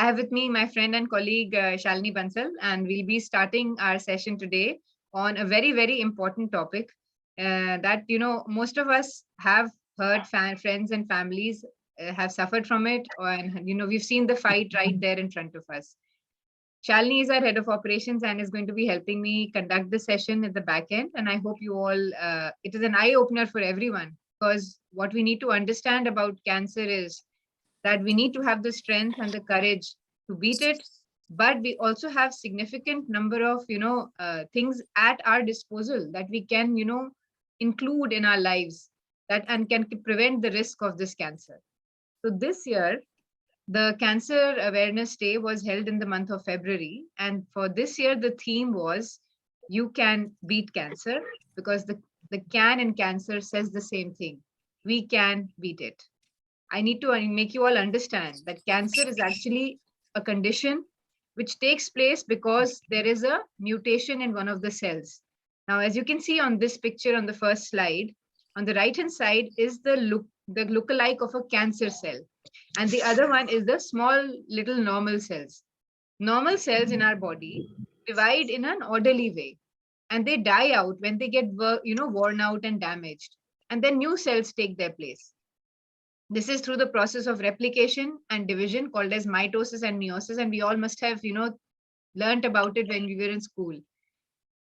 have with me my friend and colleague Shalini Bansal, and we'll be starting our session today on a very, very important topic that most of us have heard. Friends and families have suffered from it, and we've seen the fight right there in front of us. Shalini is our head of operations and is going to be helping me conduct the session at the back end. And I hope you all, it is an eye opener for everyone, because what we need to understand about cancer is that we need to have the strength and the courage to beat it, but we also have significant number of things at our disposal that we can include in our lives that and can prevent the risk of this cancer. So this year the Cancer Awareness Day was held in the month of February, and for this year the theme was "You Can Beat Cancer," because the can in cancer says the same thing: we can beat it. I need to make you all understand that cancer is actually a condition which takes place because there is a mutation in one of the cells. Now, as you can see on this picture on the first slide, on the right hand side is the lookalike of a cancer cell, and the other one is the small little normal cells. Normal cells in our body divide in an orderly way, and they die out when they get worn out and damaged, and then new cells take their place. This is through the process of replication and division called as mitosis and meiosis, and we all must have learned about it when we were in school.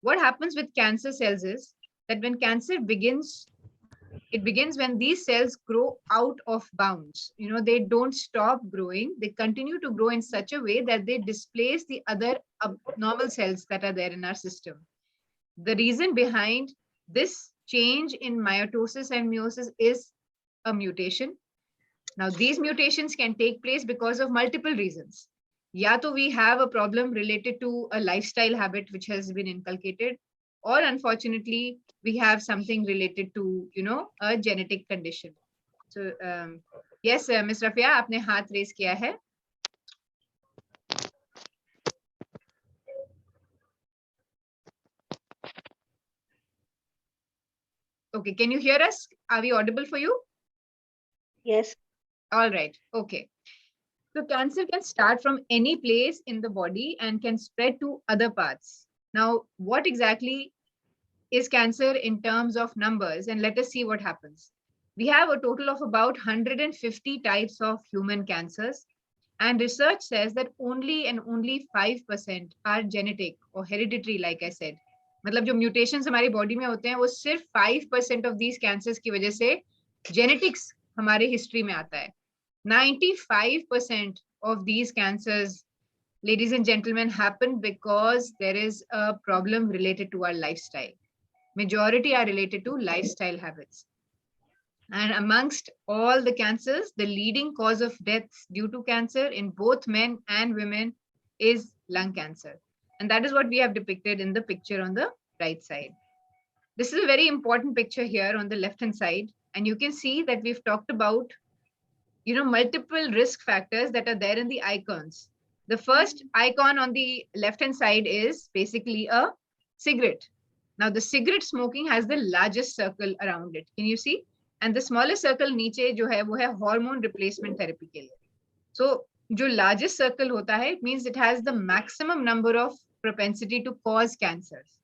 What happens with cancer cells is that when cancer begins, it begins when these cells grow out of bounds. They don't stop growing, they continue to grow in such a way that they displace the other abnormal cells that are there in our system. The reason behind this change in mitosis and meiosis is a mutation. Now, these mutations can take place because of multiple reasons. Ya to we have a problem related to a lifestyle habit which has been inculcated, or unfortunately, we have something related to, a genetic condition. So, yes, Ms. Rafia, आपने हाथ raise किया है. Okay, can you hear us? Are we audible for you? Yes. All right. Okay. So cancer can start from any place in the body and can spread to other parts. Now, what exactly is cancer in terms of numbers? And let us see what happens. We have a total of about 150 types of human cancers. And research says that only and only 5% are genetic or hereditary, like I said. मतलब जो mutations हमारी body में होते हैं, वो सिर्फ 5% of these cancers की वजह से genetics हमारे history में आता है. 95% of these cancers, ladies and gentlemen, happen because there is a problem related to our lifestyle. Majority are related to lifestyle habits. And amongst all the cancers, the leading cause of deaths due to cancer in both men and women is lung cancer. And that is what we have depicted in the picture on the right side. This is a very important picture here on the left-hand side. And you can see that we've talked about multiple risk factors that are there in the icons. The first icon on the left-hand side is basically a cigarette. Now, the cigarette smoking has the largest circle around it. Can you see? And the smallest circle नीचे जो है वो है hormone replacement therapy के लिए. So, जो largest circle होता है, it means it has the maximum number of propensity to cause cancers.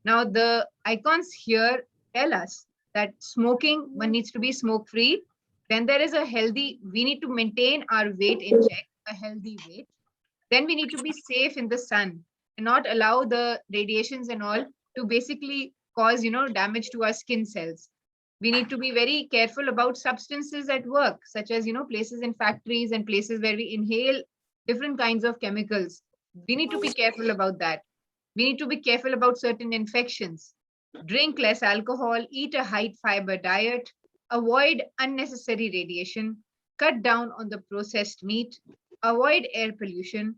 Now, the icons here tell us that smoking, one needs to be smoke-free. Then there is a healthy, we need to maintain our weight in check, a healthy weight. Then we need to be safe in the sun and not allow the radiations and all to basically cause, damage to our skin cells. We need to be very careful about substances at work, such as, places in factories and places where we inhale different kinds of chemicals. We need to be careful about that. We need to be careful about certain infections. Drink less alcohol, eat a high fiber diet, avoid unnecessary radiation, cut down on the processed meat, avoid air pollution,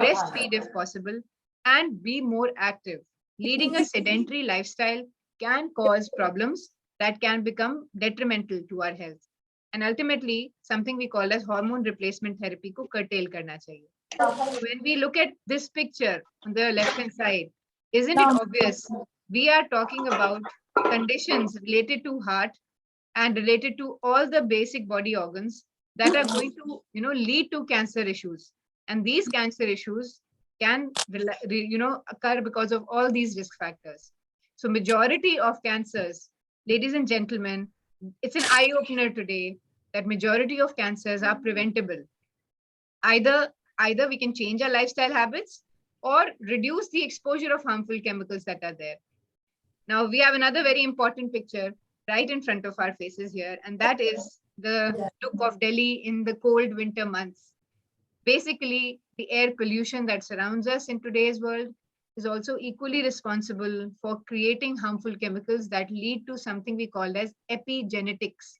breastfeed if possible, and be more active. Leading a sedentary lifestyle can cause problems that can become detrimental to our health. And ultimately, something we call as hormone replacement therapy को curtail करना चाहिए. When we look at this picture on the left-hand side, isn't it obvious? We are talking about conditions related to heart and related to all the basic body organs that are going to lead to cancer issues. And these cancer issues can occur because of all these risk factors. So majority of cancers, ladies and gentlemen, it's an eye opener today that majority of cancers are preventable. Either we can change our lifestyle habits or reduce the exposure of harmful chemicals that are there. Now we have another very important picture right in front of our faces here, and that is the look of Delhi in the cold winter months. Basically, the air pollution that surrounds us in today's world is also equally responsible for creating harmful chemicals that lead to something we call as epigenetics.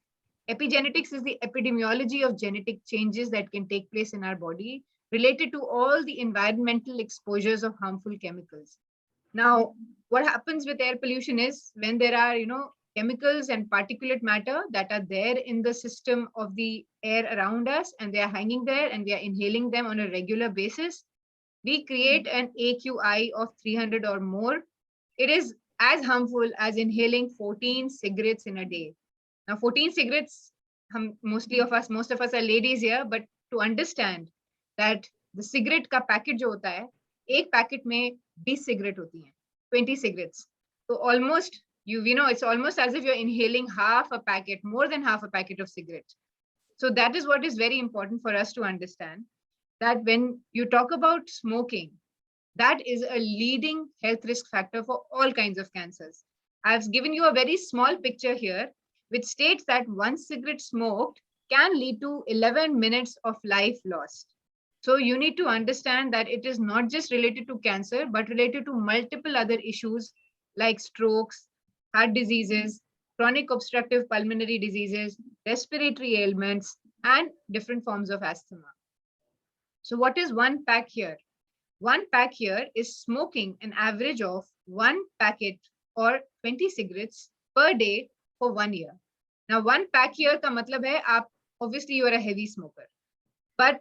Epigenetics is the epidemiology of genetic changes that can take place in our body related to all the environmental exposures of harmful chemicals. Now, what happens with air pollution is when there are, chemicals and particulate matter that are there in the system of the air around us, and they are hanging there and we are inhaling them on a regular basis, we create an AQI of 300 or more. It is as harmful as inhaling 14 cigarettes in a day. Now, 14 cigarettes, most of us are ladies here, but to understand that the cigarette का packet जो होता है, एक packet में 20 cigarette होती हैं, 20 cigarettes. So almost it's almost as if you're inhaling half a packet, more than half a packet of cigarettes. So that is what is very important for us to understand, that when you talk about smoking, that is a leading health risk factor for all kinds of cancers. I've given you a very small picture here, which states that one cigarette smoked can lead to 11 minutes of life lost. So you need to understand that it is not just related to cancer, but related to multiple other issues like strokes, heart diseases, chronic obstructive pulmonary diseases, respiratory ailments, and different forms of asthma. So what is one pack here? One pack here is smoking an average of one packet or 20 cigarettes per day for 1 year. Now, one pack here ka matlab hai, obviously you are a heavy smoker, but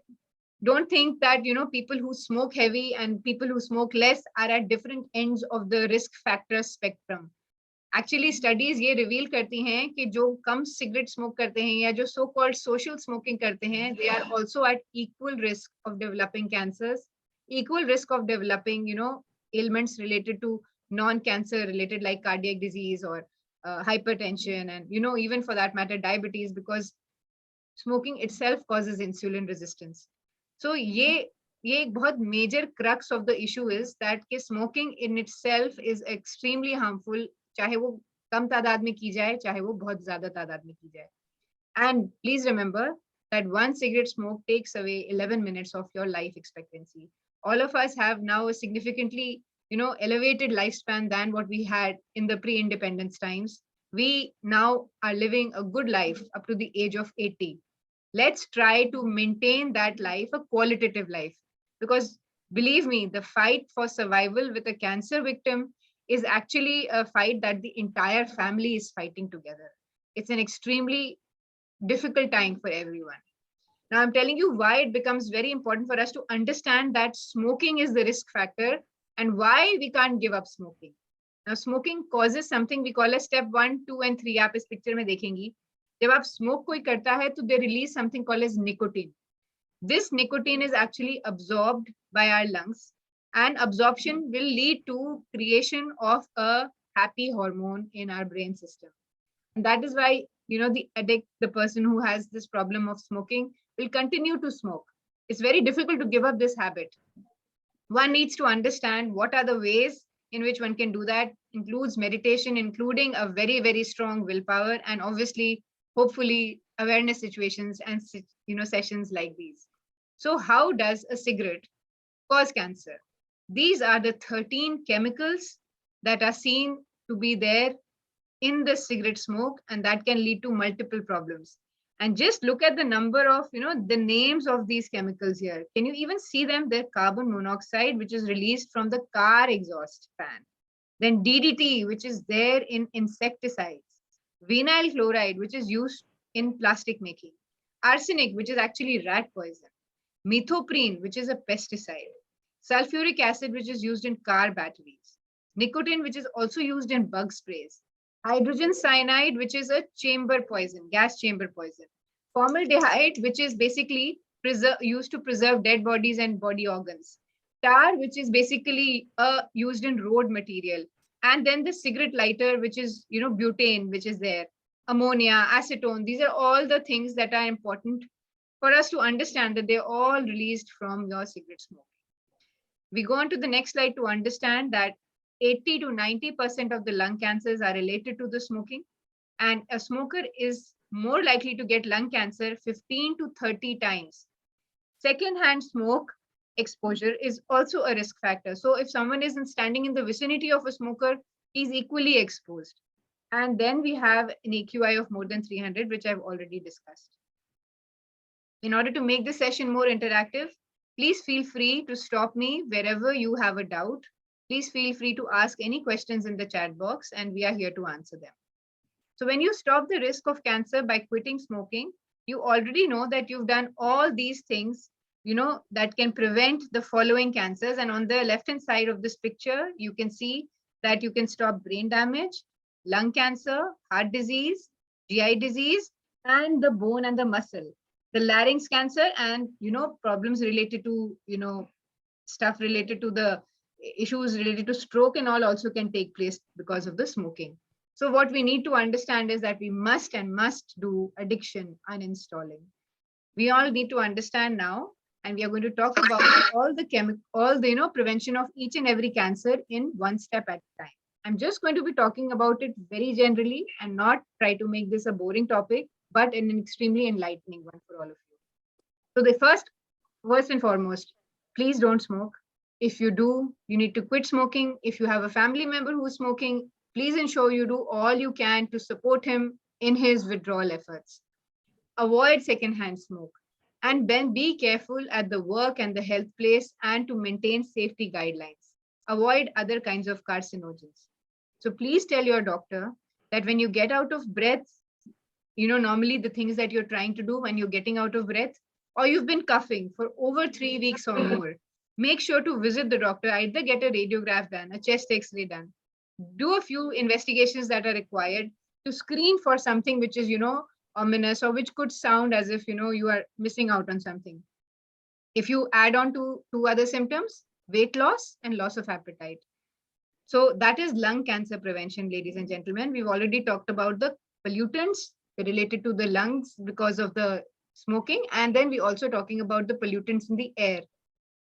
don't think that people who smoke heavy and people who smoke less are at different ends of the risk factor spectrum. Actually, studies ये reveal करती हैं कि जो कम cigarette smoke करते हैं या जो so-called social smoking करते हैं, they are also at equal risk of developing cancers, equal risk of developing, ailments related to non-cancer related like cardiac disease or hypertension, and even for that matter diabetes, because smoking itself causes insulin resistance. So ये एक बहुत major crux of the issue is that कि smoking in itself is extremely harmful, चाहे वो कम तादाद में की जाए, चाहे वो बहुत ज्यादा तादाद में की जाए. And please remember that one cigarette smoke takes away 11 minutes of your life expectancy. All of us have now a significantly, elevated lifespan than what we had in the pre-independence times. We now are living a good life up to the age of 80. Let's try to maintain that life, a qualitative life, because believe me, the fight for survival with a cancer victim is actually a fight that the entire family is fighting together. It's an extremely difficult time for everyone. Now, I'm telling you why it becomes very important for us to understand that smoking is the risk factor and why we can't give up smoking. Now, smoking causes something we call as step 1, 2, and 3. आप इस picture में देखेंगी. जब आप smoke कोई करता है, तो they release something called as nicotine. This nicotine is actually absorbed by our lungs, and absorption will lead to creation of a happy hormone in our brain system. And that is why, the addict, the person who has this problem of smoking, will continue to smoke. It's very difficult to give up this habit. One needs to understand what are the ways in which one can do that. Includes meditation, including a very, very strong willpower, and obviously, hopefully, awareness situations and sessions like these. So how does a cigarette cause cancer? These are the 13 chemicals that are seen to be there in the cigarette smoke, and that can lead to multiple problems. And just look at the number of, the names of these chemicals here. Can you even see them? The carbon monoxide, which is released from the car exhaust fan. Then DDT, which is there in insecticides. Vinyl chloride, which is used in plastic making. Arsenic, which is actually rat poison. Methoprene, which is a pesticide. Sulfuric acid, which is used in car batteries. Nicotine, which is also used in bug sprays. Hydrogen cyanide, which is a chamber poison, gas chamber poison. Formaldehyde, which is basically used to preserve dead bodies and body organs. Tar, which is basically used in road material. And then the cigarette lighter, which is, butane, which is there. Ammonia, acetone, these are all the things that are important for us to understand that they're all released from your cigarette smoke. We go on to the next slide to understand that 80 to 90% of the lung cancers are related to the smoking. And a smoker is more likely to get lung cancer 15 to 30 times. Secondhand smoke exposure is also a risk factor. So if someone is standing in the vicinity of a smoker, he's equally exposed. And then we have an AQI of more than 300, which I've already discussed. In order to make this session more interactive, please feel free to stop me wherever you have a doubt. Please feel free to ask any questions in the chat box, and we are here to answer them. So when you stop the risk of cancer by quitting smoking, you already know that you've done all these things, that can prevent the following cancers. And on the left-hand side of this picture, you can see that you can stop brain damage, lung cancer, heart disease, GI disease, and the bone and the muscle. The larynx cancer and, problems related to, stuff related to the issues related to stroke and all also can take place because of the smoking. So what we need to understand is that we must do addiction uninstalling. We all need to understand now, and we are going to talk about all the prevention of each and every cancer in one step at a time. I'm just going to be talking about it very generally and not try to make this a boring topic, but an extremely enlightening one for all of you. So the first and foremost, please don't smoke. If you do, you need to quit smoking. If you have a family member who's smoking, please ensure you do all you can to support him in his withdrawal efforts. Avoid secondhand smoke, and then be careful at the work and the health place and to maintain safety guidelines. Avoid other kinds of carcinogens. So please tell your doctor that when you get out of breath, normally the things that you're trying to do when you're getting out of breath, or you've been coughing for over 3 weeks or more, make sure to visit the doctor, either get a radiograph done, a chest x-ray done, do a few investigations that are required to screen for something which is, ominous or which could sound as if, you are missing out on something. If you add on to two other symptoms, weight loss and loss of appetite. So that is lung cancer prevention, ladies and gentlemen. We've already talked about the pollutants related to the lungs because of the smoking. And then we're also talking about the pollutants in the air.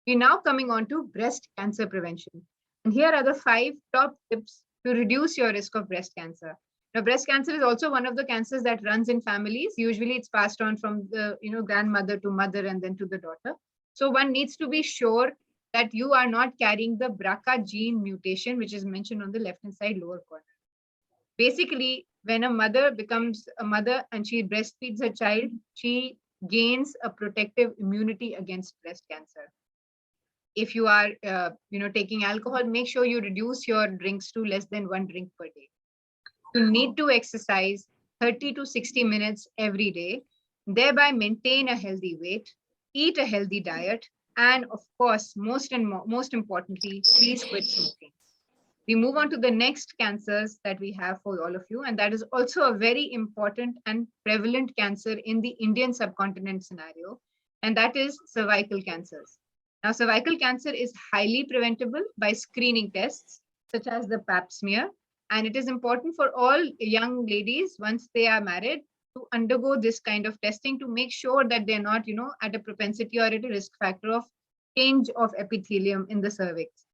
We're now coming on to breast cancer prevention. And here are the 5 top tips to reduce your risk of breast cancer. Now, breast cancer is also one of the cancers that runs in families. Usually it's passed on from the grandmother to mother and then to the daughter. So one needs to be sure that you are not carrying the BRCA gene mutation, which is mentioned on the left-hand side lower corner. Basically, when a mother becomes a mother and she breastfeeds her child, she gains a protective immunity against breast cancer. If you are, taking alcohol, make sure you reduce your drinks to less than 1 drink per day. You need to exercise 30 to 60 minutes every day, thereby maintain a healthy weight, eat a healthy diet, and of course, most importantly, please quit smoking. We move on to the next cancers that we have for all of you, and that is also a very important and prevalent cancer in the Indian subcontinent scenario, and that is cervical cancers. Now, cervical cancer is highly preventable by screening tests such as the pap smear, and it is important for all young ladies once they are married to undergo this kind of testing to make sure that they're not, at a propensity or at a risk factor of change of epithelium in the cervix.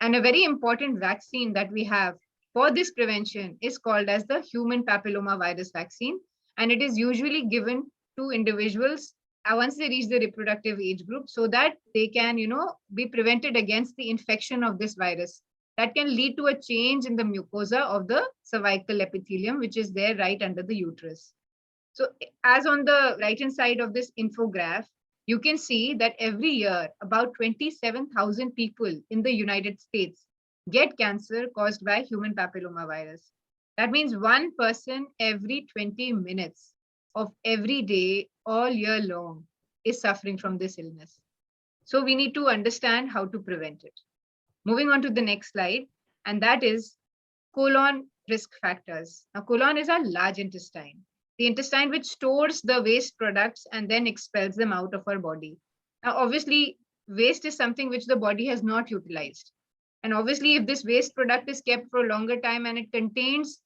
And a very important vaccine that we have for this prevention is called as the human papilloma virus vaccine, and it is usually given to individuals once they reach the reproductive age group so that they can, be prevented against the infection of this virus that can lead to a change in the mucosa of the cervical epithelium, which is there right under the uterus. So as on the right-hand side of this infograph, you can see that every year about 27,000 people in the United States get cancer caused by human papilloma virus. That means one person every 20 minutes of every day all year long is suffering from this illness. So we need to understand how to prevent it. Moving on to the next slide, and that is colon risk factors. Now, colon is our large intestine. The intestine which stores the waste products and then expels them out of our body. Now, obviously, waste is something which the body has not utilized. And obviously, if this waste product is kept for a longer time and it contains,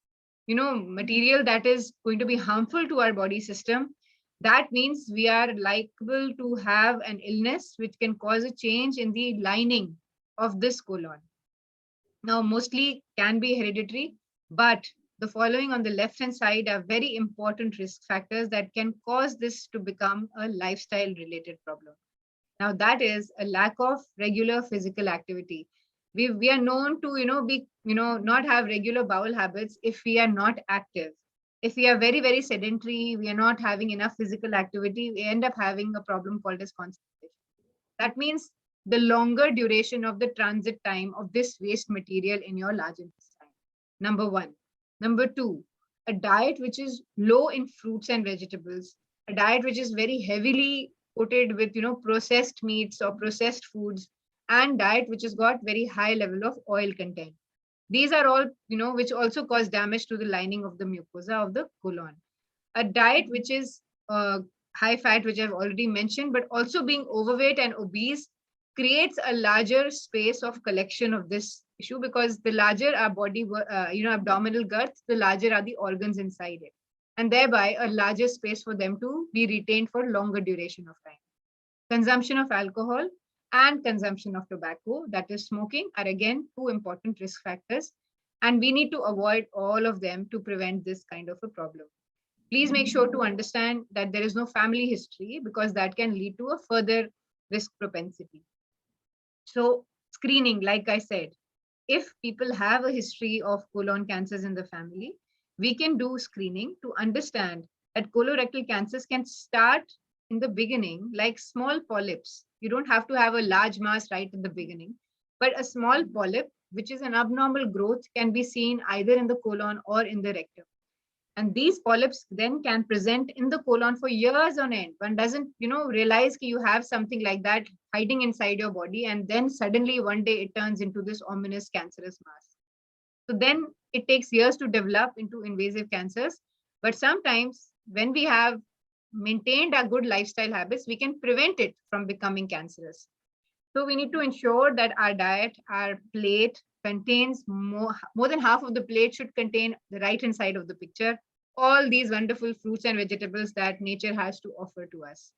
material that is going to be harmful to our body system, that means we are liable to have an illness which can cause a change in the lining of this colon. Now, mostly can be hereditary, but the following on the left hand side are very important risk factors that can cause this to become a lifestyle related problem. Now, that is a lack of regular physical activity. We are known to, not have regular bowel habits if we are not active. If we are very, very sedentary, we are not having enough physical activity, we end up having a problem called as constipation. That means the longer duration of the transit time of this waste material in your large intestine. Number one. Number two, a diet which is low in fruits and vegetables, a diet which is very heavily coated with processed meats or processed foods, and diet which has got very high level of oil content. These are all which also cause damage to the lining of the mucosa of the colon. A diet which is high fat, which I've already mentioned, but also being overweight and obese creates a larger space of collection of this issue, because the larger our body, abdominal girth, the larger are the organs inside it, and thereby a larger space for them to be retained for longer duration of time. Consumption of alcohol and consumption of tobacco, that is smoking, are again two important risk factors, and we need to avoid all of them to prevent this kind of a problem. Please make sure to understand that there is no family history, because that can lead to a further risk propensity. So, screening, like I said, if people have a history of colon cancers in the family, we can do screening to understand that colorectal cancers can start in the beginning like small polyps. You don't have to have a large mass right in the beginning, but a small polyp, which is an abnormal growth, can be seen either in the colon or in the rectum. And these polyps then can present in the colon for years on end. One doesn't realize that you have something like that hiding inside your body, and then suddenly one day it turns into this ominous cancerous mass. So then it takes years to develop into invasive cancers, but sometimes when we have maintained our good lifestyle habits, we can prevent it from becoming cancerous. So we need to ensure that our diet, our plate contains more than half of the plate should contain the right hand side of the picture, all these wonderful fruits and vegetables that nature has to offer to us.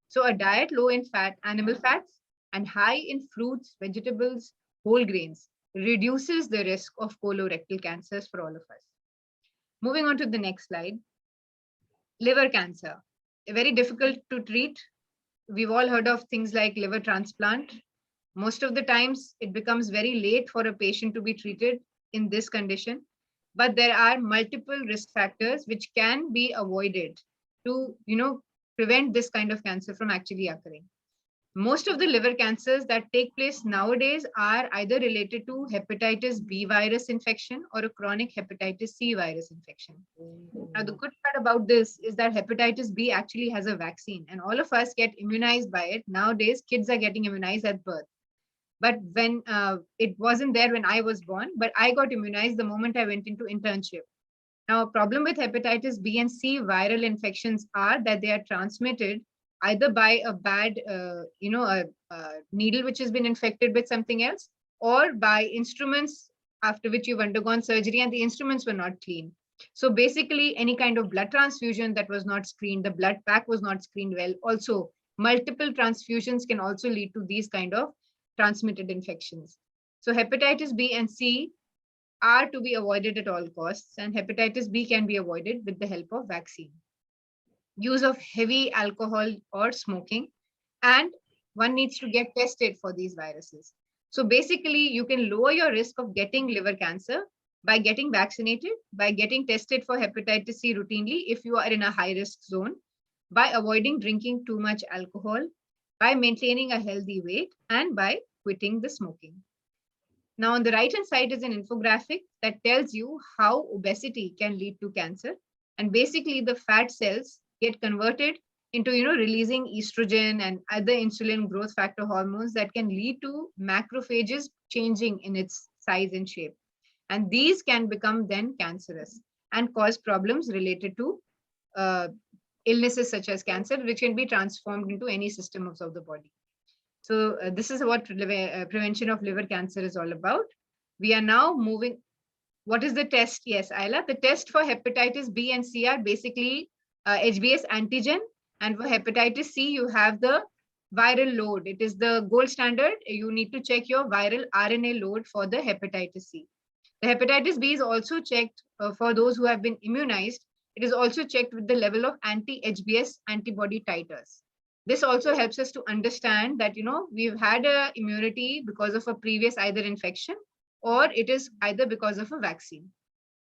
So a diet low in fat, animal fats, and high in fruits, vegetables, whole grains reduces the risk of colorectal cancers for all of us. Moving on to the next slide. Liver cancer, very difficult to treat. We've all heard of things like liver transplant. Most of the times it becomes very late for a patient to be treated in this condition, but there are multiple risk factors which can be avoided to prevent this kind of cancer from actually occurring. Most of the liver cancers that take place nowadays are either related to hepatitis B virus infection or a chronic hepatitis C virus infection. Now, the good part about this is that hepatitis B actually has a vaccine, and all of us get immunized by it. Nowadays, kids are getting immunized at birth. But when it wasn't there when I was born, but I got immunized the moment I went into internship. Now, a problem with hepatitis B and C viral infections are that they are transmitted either by a bad, a needle which has been infected with something else, or by instruments after which you've undergone surgery and the instruments were not clean. So basically, any kind of blood transfusion that was not screened, the blood pack was not screened well. Also, multiple transfusions can also lead to these kind of transmitted infections. So hepatitis B and C are to be avoided at all costs, and hepatitis B can be avoided with the help of vaccine. Use of heavy alcohol or smoking, and one needs to get tested for these viruses. So basically, you can lower your risk of getting liver cancer by getting vaccinated, by getting tested for hepatitis C routinely if you are in a high risk zone, by avoiding drinking too much alcohol, by maintaining a healthy weight, and by quitting the smoking. Now, on the right hand side is an infographic that tells you how obesity can lead to cancer. And basically, the fat cells get converted into releasing estrogen and other insulin growth factor hormones that can lead to macrophages changing in its size and shape. And these can become then cancerous and cause problems related to illnesses such as cancer, which can be transformed into any systems of the body. So this is what prevention of liver cancer is all about. We are now moving. What is the test? Yes, Ayla. The test for hepatitis B and C are basically HBS antigen, and for hepatitis C, you have the viral load. It is the gold standard. You need to check your viral RNA load for the hepatitis C. The hepatitis B is also checked for those who have been immunized. It is also checked with the level of anti-HBs antibody titers. This also helps us to understand that, we've had a immunity because of a previous either infection, or it is either because of a vaccine.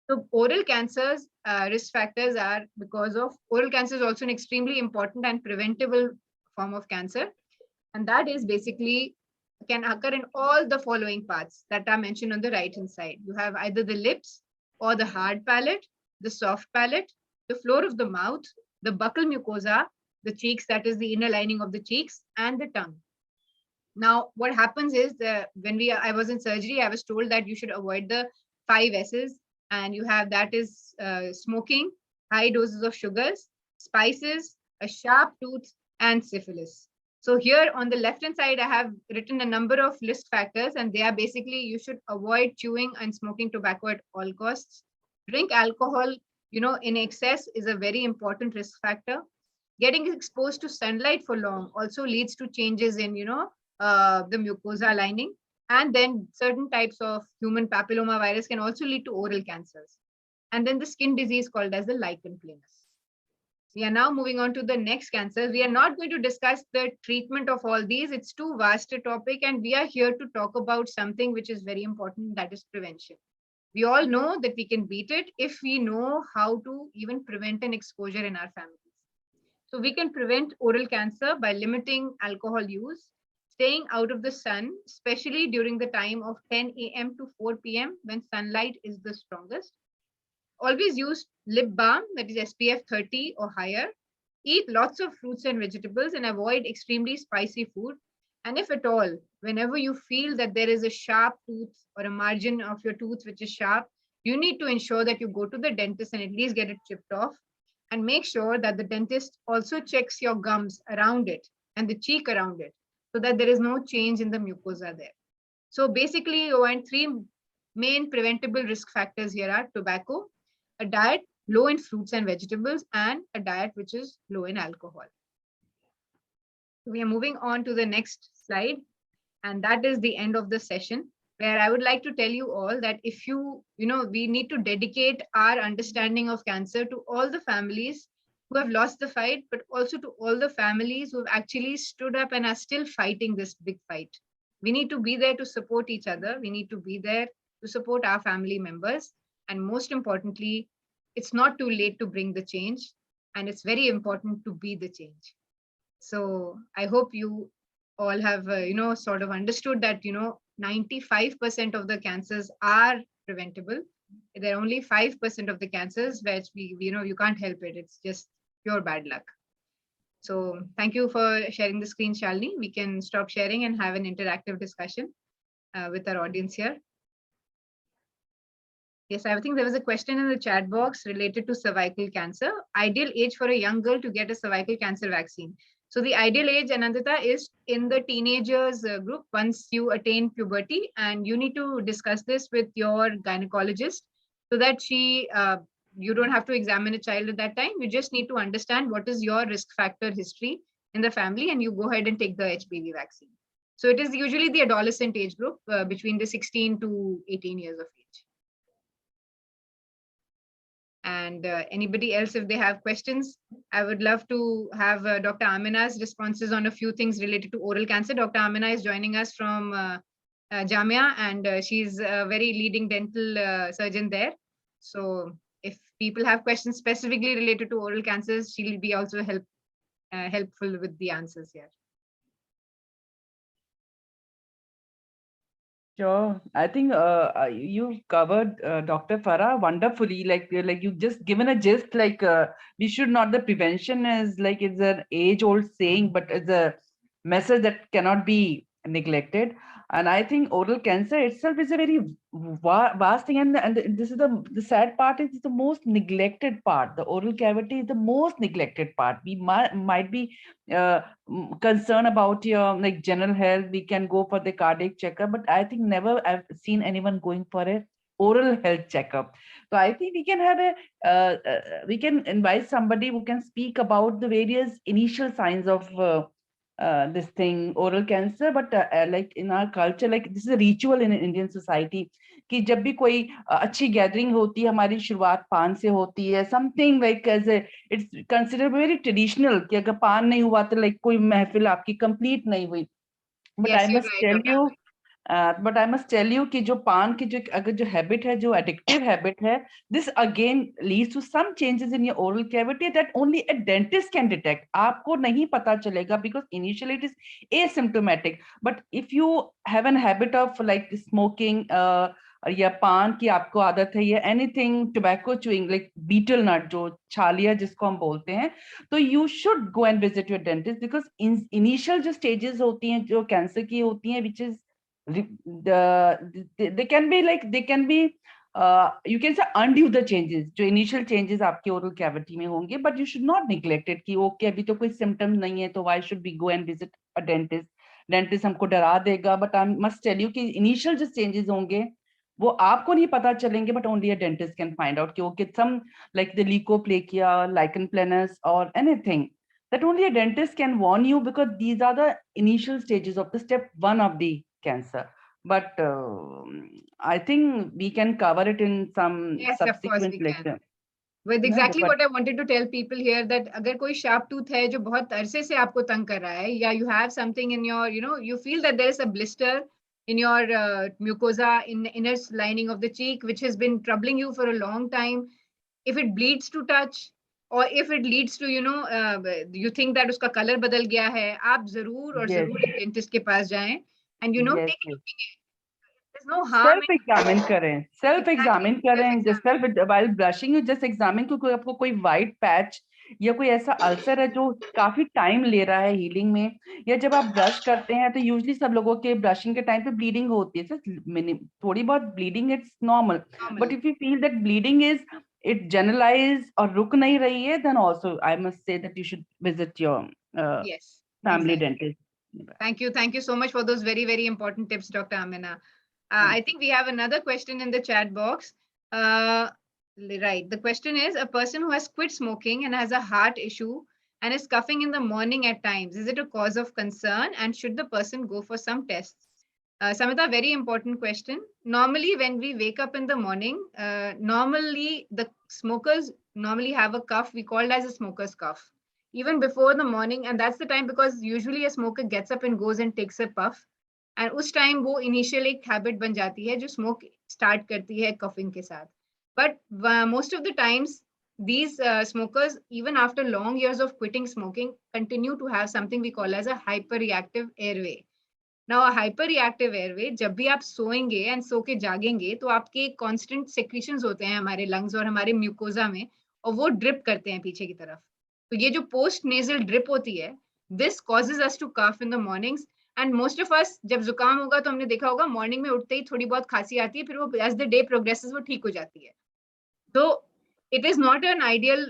So oral cancers risk factors are because of oral cancer is also an extremely important and preventable form of cancer. And that is basically can occur in all the following parts that are mentioned on the right hand side. You have either the lips or the hard palate, the soft palate, the floor of the mouth, the buccal mucosa, the cheeks, that is the inner lining of the cheeks, and the tongue. Now, what happens is when I was in surgery, I was told that you should avoid the 5 S's, and you have that is smoking, high doses of sugars, spices, a sharp tooth, and syphilis. So here on the left-hand side, I have written a number of risk factors, and they are basically you should avoid chewing and smoking tobacco at all costs. Drink alcohol, in excess is a very important risk factor. Getting exposed to sunlight for long also leads to changes in, the mucosa lining. And then certain types of human papilloma virus can also lead to oral cancers. And then the skin disease called as the lichen planus. We are now moving on to the next cancer. We are not going to discuss the treatment of all these. It's too vast a topic, and we are here to talk about something which is very important, that is prevention. We all know that we can beat it if we know how to even prevent an exposure in our families. So we can prevent oral cancer by limiting alcohol use, staying out of the sun, especially during the time of 10 a.m. to 4 p.m. when sunlight is the strongest. Always use lip balm, that is SPF 30 or higher. Eat lots of fruits and vegetables and avoid extremely spicy food. And if at all, whenever you feel that there is a sharp tooth or a margin of your tooth which is sharp, you need to ensure that you go to the dentist and at least get it chipped off. And make sure that the dentist also checks your gums around it and the cheek around it, so that there is no change in the mucosa there. So basically, you find 3 main preventable risk factors here are tobacco, a diet low in fruits and vegetables, and a diet which is low in alcohol. We are moving on to the next slide, and that is the end of the session, where I would like to tell you all that if we need to dedicate our understanding of cancer to all the families who have lost the fight, but also to all the families who have actually stood up and are still fighting this big fight. We need to be there to support each other. We need to be there to support our family members. And most importantly, it's not too late to bring the change. And it's very important to be the change. So I hope you all have, sort of understood that, 95% of the cancers are preventable. There are only 5% of the cancers which you can't help it. It's just pure bad luck. So thank you for sharing the screen, Shalini. We can stop sharing and have an interactive discussion with our audience here. Yes, I think there was a question in the chat box related to cervical cancer. Ideal age for a young girl to get a cervical cancer vaccine. So the ideal age, Anandita, is in the teenagers group once you attain puberty, and you need to discuss this with your gynecologist so that you don't have to examine a child at that time. You just need to understand what is your risk factor history in the family, and you go ahead and take the HPV vaccine. So it is usually the adolescent age group between the 16 to 18 years of age. And anybody else, if they have questions, I would love to have Dr. Amina's responses on a few things related to oral cancer. Dr. Amina is joining us from Jamia, and she's a very leading dental surgeon there. So if people have questions specifically related to oral cancers, she'll be also helpful with the answers here. Sure. I think you covered Dr. Farah wonderfully. Like you've just given a gist. We should not. The prevention is it's an age-old saying, but it's a message that cannot be neglected. And I think oral cancer itself is a very vast thing, and this is the sad part, is the most neglected part. The oral cavity is the most neglected part. We might be concerned about your like general health. We can go for the cardiac checkup, but I think never I've seen anyone going for a oral health checkup. So I think we can have a we can invite somebody who can speak about the various initial signs of this thing, oral cancer. But like in our culture, like this is a ritual in Indian society, कि जब भी कोई अच्छी gathering होती है, हमारी शुरुआत पान से होती है, something like as a it's considered very traditional, कि अगर पान नहीं हुआ तो लाइक कोई महफिल आपकी कंप्लीट नहीं हुई. But Yes, I you're must right, tell Dr. You but I must tell you कि जो पान की जो अगर जो हैबिट है, जो एडिक्टिव हैबिट है, this again leads to some changes in your oral cavity that only a dentist can detect. आपको नहीं पता चलेगा because initially it is asymptomatic. But if you have an habit of like smoking या पान की आपको आदत है, या anything tobacco chewing like betel nut, जो छालिया जिसको हम बोलते हैं, तो you should go and visit your dentist. Because initial जो स्टेजेस होती हैं जो कैंसर की होती हैं, which is they can be like they can be you can say undo the changes, जो initial changes आपके oral cavity में होंगे, but you should not neglect it कि okay अभी तो कोई symptom नहीं है, तो why should we go and visit a dentist. Dentist हमको डरा देगा, but I must tell you कि initial जो changes होंगे वो आपको नहीं पता चलेंगे, but only a dentist can find out कि okay some like the leukoplakia, lichen planus or anything, that only a dentist can warn you, because these are the initial stages of the step 1 of the cancer. But I think we can cover it in some Yes, of course subsequent we can. lecture. With No, exactly but what I wanted to tell people here, that अगर कोई sharp tooth है जो बहुत अरसे से आपको तंग कर रहा है, या you have something in your, you feel that there is a blister in your mucosa in the inner lining of the cheek which has been troubling you for a long time. If it bleeds to touch, or if it leads to you think that उसका color बदल गया है, आप जरूर और yes, जरूर एक dentist के पास जाएं, and yes, take yes. it. There's no harm self in examine करें, सेल्फ exactly एग्जामिन करें, just self-examine. Self while brushing, you just examine क्योंकि आपको कोई वाइट पैच या कोई ऐसा अल्सर है जो काफी टाइम ले रहा है हीलिंग में, या जब आप ब्रश करते हैं तो यूजली सब लोगों के ब्रशिंग के टाइम पे ब्लीडिंग होती है, थोड़ी बहुत bleeding, it's normal. But Normal. If you feel that bleeding is it generalize और रुक नहीं रही है, then also I must say that you should visit your Yes, family exactly. Dentist. Thank you. Thank you so much for those very, very important tips, Dr. Amina. I think we have another question in the chat box. Uh, right. The question is, a person who has quit smoking and has a heart issue and is coughing in the morning at times, is it a cause of concern, and should the person go for some tests? Samita, very important question. Normally, when we wake up in the morning, normally the smokers normally have a cough. We call it as a smoker's cough even before the morning, and that's the time because usually a smoker gets up and goes and takes a puff, and उस time वो initial एक habit बन जाती है जो smoke start करती है coughing के साथ. But most of the times these smokers, even after long years of quitting smoking, continue to have something we call as a hyperreactive airway. Now a hyperreactive airway, जब भी आप सोएंगे and सो के जागेंगे तो आपके constant secretions होते हैं हमारे lungs और हमारे mucosa में, और वो drip करते हैं पीछे की तरफ. तो ये जो पोस्ट नेजल ड्रिप होती है, this causes us to cough in the mornings. And most of us, जब जुकाम होगा तो हमने देखा होगा मॉर्निंग में उठते ही थोड़ी बहुत खांसी आती है, फिर वो एज द डे प्रोग्रेसेस वो ठीक हो जाती है. तो it is not an ideal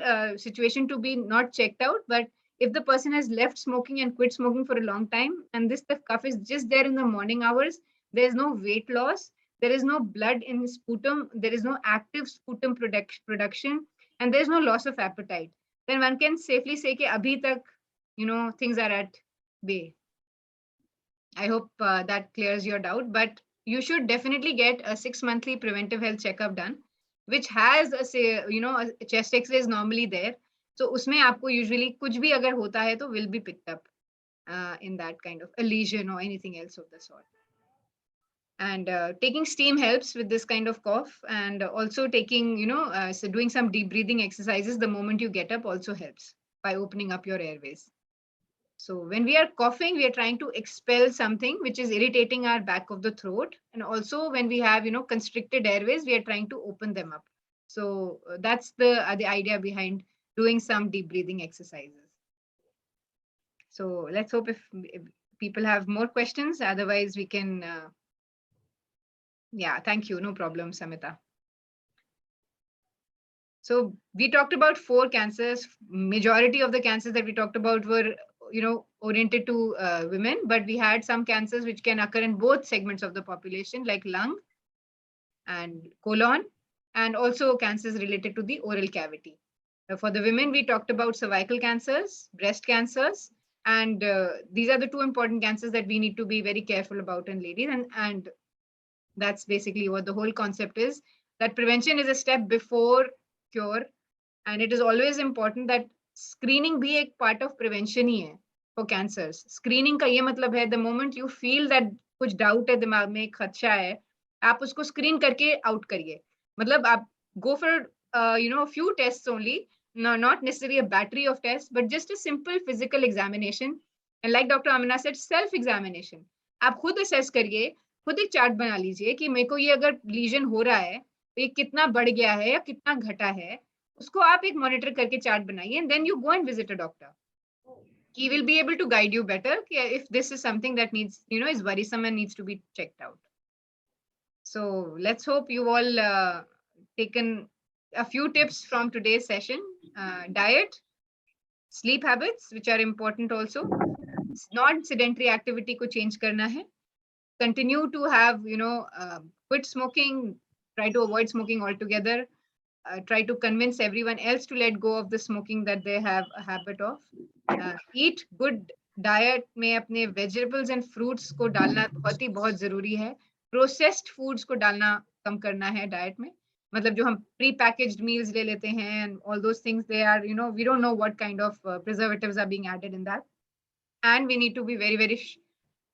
situation to be not checked out, but if the person has left smoking and quit smoking for a long time, and this the cough is just there in the morning hours, there is no weight loss, there is no blood in sputum, there is no active sputum production, and there is no loss of appetite, then one can safely say कि अभी तक things are at bay. I hope that clears your doubt, but you should definitely get a 6 monthly preventive health checkup done, which has a chest X-ray is normally there. So उसमें आपको usually कुछ भी अगर होता है तो will be picked up in that kind of a lesion or anything else of the sort. And taking steam helps with this kind of cough, and also taking, so doing some deep breathing exercises the moment you get up also helps by opening up your airways. So when we are coughing, we are trying to expel something which is irritating our back of the throat. And also when we have, constricted airways, we are trying to open them up. So that's the idea behind doing some deep breathing exercises. So let's hope if people have more questions. Otherwise, we can. Yeah, thank you. No problem, Samita. So we talked about 4 cancers. Majority of the cancers that we talked about were, oriented to women, but we had some cancers which can occur in both segments of the population, like lung and colon, and also cancers related to the oral cavity. For the women, we talked about cervical cancers, breast cancers, and these are the 2 important cancers that we need to be very careful about in ladies. And that's basically what the whole concept is, that prevention is a step before cure. And it is always important that screening bhi ek part of prevention hi hai for cancers. Screening ka ye matlab hai, the moment you feel that kuch doubt hai dimag mein, khadsha hai, aap usko screen karke out kariye. Matlab aap go for a few tests only, no, not necessarily a battery of tests, but just a simple physical examination. And like Dr. Amina said, self-examination. आप खुद assess करिए, खुद एक chart बना लीजिए कि मेरे को ये अगर लीजन हो रहा है तो ये कितना बढ़ गया है या कितना घटा है, उसको आप एक मॉनिटर करके चार्ट बनाइए, and then you go and visit a doctor. He will be able to guide you better if this is something that needs, is worrisome and needs to be checked out. So let's hope you all taken a few tips from today's session. Diet, sleep habits, which are important also. Non-sedentary activity ko change karna hai. Continue to have, quit smoking, try to avoid smoking altogether. Try to convince everyone else to let go of the smoking that they have a habit of. Eat good diet में अपने vegetables and fruits को डालना बहुत ज़रूरी है. Processed foods को डालना कम करना है diet में. मतलब जो हम pre-packaged meals ले लेते हैं and all those things, they are, we don't know what kind of preservatives are being added in that. And we need to be very, very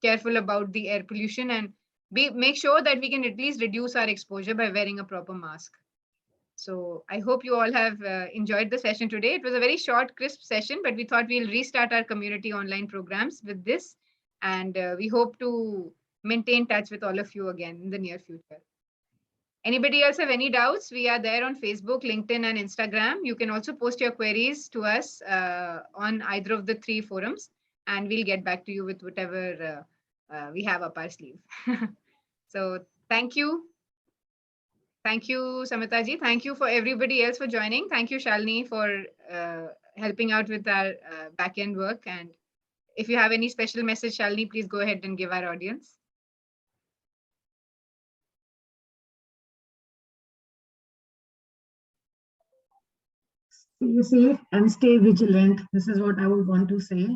careful about the air pollution and make sure that we can at least reduce our exposure by wearing a proper mask. So I hope you all have enjoyed the session today. It was a very short, crisp session, but we thought we'll restart our community online programs with this. And we hope to maintain touch with all of you again in the near future. Anybody else have any doubts? We are there on Facebook, LinkedIn, and Instagram. You can also post your queries to us on either of the 3 forums, and we'll get back to you with whatever we have up our sleeve. So thank you. Thank you, Samita ji. Thank you for everybody else for joining. Thank you, Shalini, for helping out with our back-end work. And if you have any special message, Shalini, please go ahead and give our audience. Stay safe and stay vigilant. This is what I would want to say.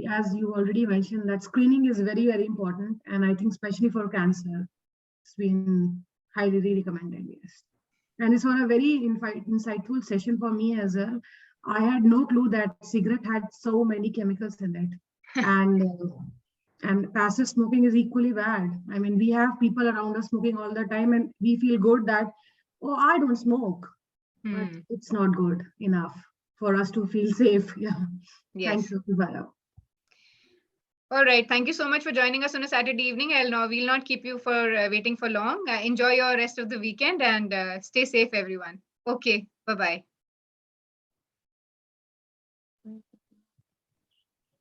As you already mentioned, that screening is very, very important. And I think especially for cancer, it's been highly recommended, yes. And it's on a very insightful session for me as well. I had no clue that cigarette had so many chemicals in it. And passive smoking is equally bad. I mean, we have people around us smoking all the time and we feel good that, oh, I don't smoke. But it's not good enough for us to feel safe. Yeah. Yes. Thank you, Vibhara. All right. Thank you so much for joining us on a Saturday evening. We'll not keep you for waiting for long. Enjoy your rest of the weekend and stay safe, everyone. Okay. Bye-bye.